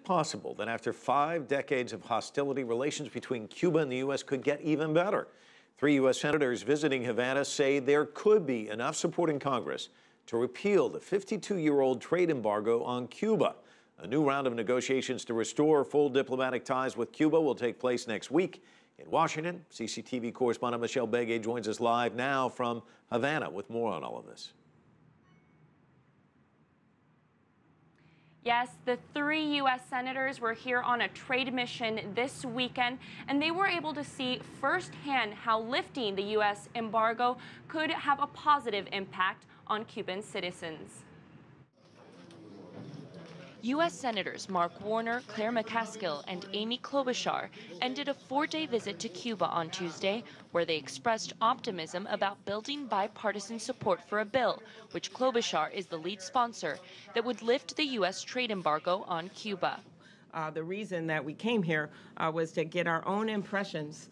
possible that after 5 decades of hostility, relations between Cuba and the U.S. could get even better? 3 U.S. senators visiting Havana say there could be enough support in Congress to repeal the 52-year-old trade embargo on Cuba. A new round of negotiations to restore full diplomatic ties with Cuba will take place next week. In Washington, CCTV correspondent Michelle Begue joins us live now from Havana with more on all of this. Yes, the 3 U.S. senators were here on a trade mission this weekend, and they were able to see firsthand how lifting the U.S. embargo could have a positive impact on Cuban citizens. U.S. Senators Mark Warner, Claire McCaskill, and Amy Klobuchar ended a 4-day visit to Cuba on Tuesday, where they expressed optimism about building bipartisan support for a bill, which Klobuchar is the lead sponsor, that would lift the U.S. trade embargo on Cuba. The reason that we came here was to get our own impressions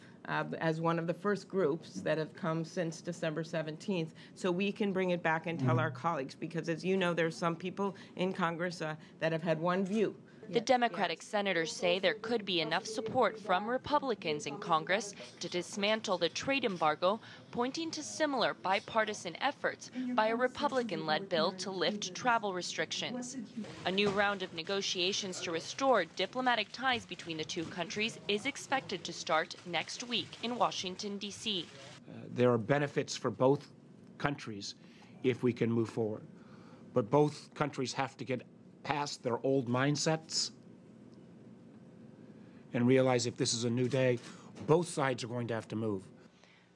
as one of the first groups that have come since December 17th, so we can bring it back and tell our colleagues, because as you know, there's some people in Congress that have had one view. The Democratic senators say there could be enough support from Republicans in Congress to dismantle the trade embargo, pointing to similar bipartisan efforts by a Republican-led bill to lift travel restrictions. A new round of negotiations to restore diplomatic ties between the two countries is expected to start next week in Washington, D.C. There are benefits for both countries if we can move forward, but both countries have to get past their old mindsets and realize if this is a new day, both sides are going to have to move.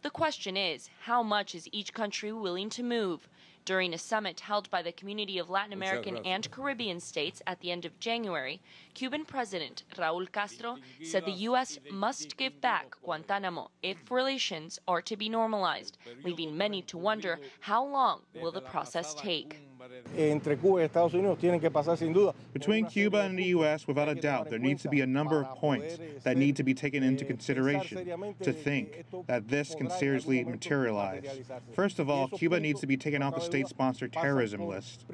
The question is, how much is each country willing to move? During a summit held by the Community of Latin American and Caribbean States at the end of January, Cuban President Raúl Castro said the U.S. must give back Guantánamo if relations are to be normalized, leaving many to wonder how long will the process take. Between Cuba and the U.S., without a doubt, there needs to be a number of points that need to be taken into consideration to think that this can seriously materialize. First of all, Cuba needs to be taken off the state-sponsored terrorism list.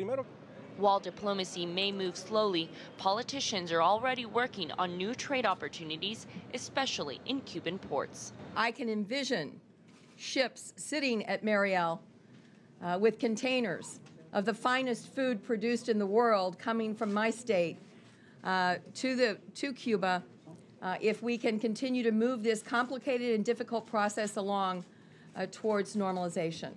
While diplomacy may move slowly, politicians are already working on new trade opportunities, especially in Cuban ports. I can envision ships sitting at Mariel with containers of the finest food produced in the world coming from my state to Cuba, if we can continue to move this complicated and difficult process along towards normalization.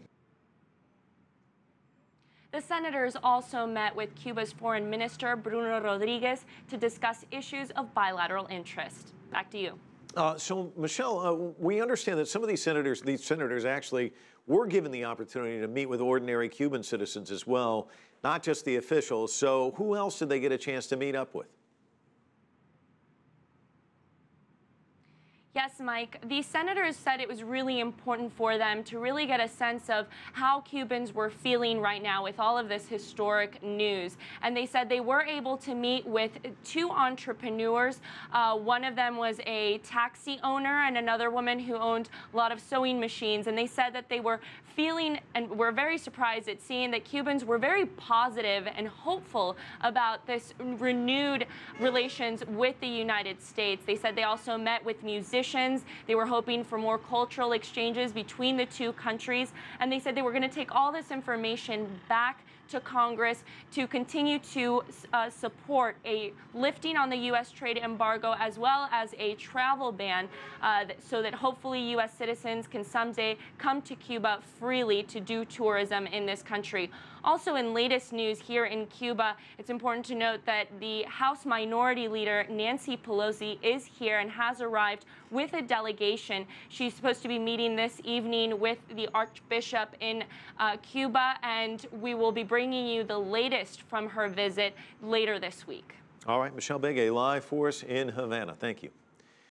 The senators also met with Cuba's Foreign Minister, Bruno Rodriguez, to discuss issues of bilateral interest. Back to you. So, Michelle, we understand that some of these senators actually were given the opportunity to meet with ordinary Cuban citizens as well, not just the officials. So who else did they get a chance to meet up with? Yes, Mike, the senators said it was really important for them to really get a sense of how Cubans were feeling right now with all of this historic news. And they said they were able to meet with 2 entrepreneurs. One of them was a taxi owner and another woman who owned a lot of sewing machines. And they said that they were feeling and were very surprised at seeing that Cubans were very positive and hopeful about this renewed relations with the United States. They said they also met with musicians. They were hoping for more cultural exchanges between the two countries, and they said they were going to take all this information back to Congress to continue to support a lifting on the U.S. trade embargo as well as a travel ban so that hopefully U.S. citizens can someday come to Cuba freely to do tourism in this country. Also, in latest news here in Cuba, it's important to note that the House Minority Leader Nancy Pelosi is here and has arrived with a delegation. She's supposed to be meeting this evening with the Archbishop in Cuba, and we will be bringing you the latest from her visit later this week. All right, Michelle Begue live for us in Havana. Thank you.